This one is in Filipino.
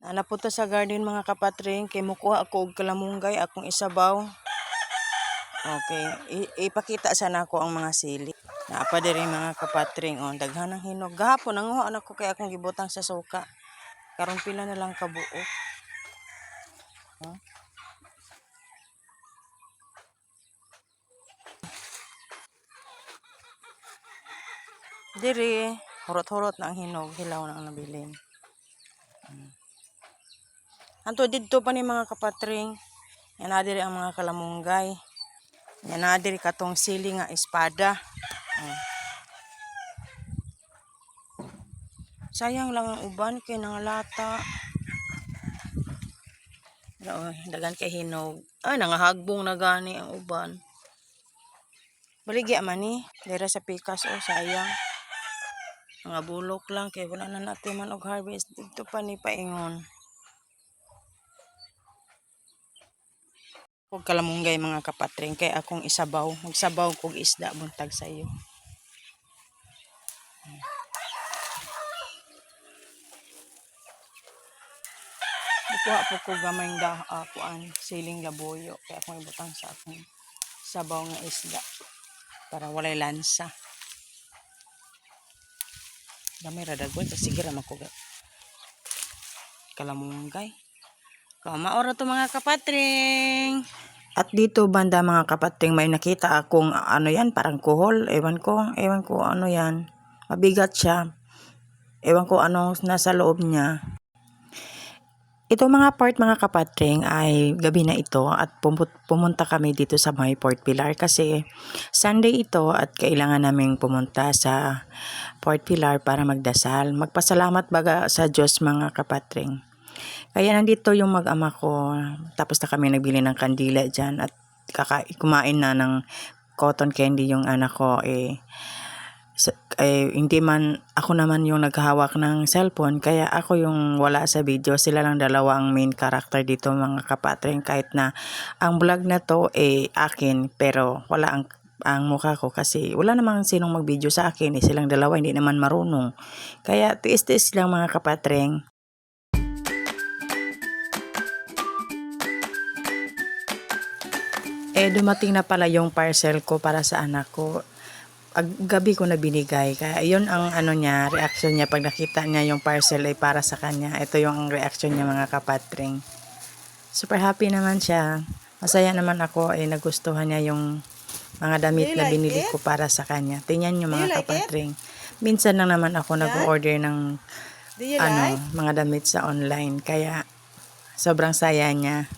Napunta sa garden mga kapatring, kay mukuha ako og kalamunggay akong isabaw. Okay, ipakita sana ako ang mga sili. Naapa diri mga kapatring, daghan ng hinog. Gahapon nanguha na ko kay akong gibutang sa suka. Karon pila na lang kabuok. Diri, hurot-hurot na ang hinog, hilaw na ang nabilin. Anto didto pa ni mga kapatring. Yan na diri ang mga kalamunggay. Yan na diri katong sili nga espada. Sayang lang ang uban kay nangalata. Dagan kay hinog. Ay, nangahagbong na gani ang uban. Baligya man ni, dira sa pikas sayang. Mga bulok lang kay wala na natin man og harvest dito pa ni paingon. Kog kalamunggay mga kapatring kay akong isabaw, magsabaw kog isda buntag sayo. Kuha po ko gamay kuan siling labuyo kay akong ibutang sa akong sabaw nga isda para walay lansa. Gamay ra dagway sige ra man ko kalamunggay. Maora to mga kapatring. At dito banda mga kapatring may nakita akong ano yan parang kuhol. Ewan ko ano yan. Mabigat siya. Ewan ko ano nasa loob niya. Ito mga mga kapatring ay gabi na ito at pumunta kami dito sa may Port Pilar kasi Sunday ito at kailangan naming pumunta sa Port Pilar para magdasal. Magpasalamat baga sa Diyos mga kapatring. Kaya nandito yung mag-ama ko, tapos na kami nagbili ng kandila dyan at kumain na ng cotton candy yung anak ko. Hindi man, ako naman yung naghahawak ng cellphone, kaya ako yung wala sa video. Sila lang dalawa ang main character dito mga kapatring, kahit na ang vlog na to akin, pero wala ang mukha ko kasi wala namang sinong mag-video sa akin. Silang dalawa hindi naman marunong. Kaya tiis-tiis lang mga kapatring. Dumating na pala yung parcel ko para sa anak ko. Gabi ko na binigay. Kaya yun ang reaction niya pag nakita niya yung parcel ay para sa kanya. Ito yung reaction niya mga kapatring. Super happy naman siya. Masaya naman ako nagustuhan niya yung mga damit na binili ko para sa kanya. Tingnan niyo mga kapatring. Minsan lang naman ako nag-order ng mga damit sa online. Kaya sobrang saya niya.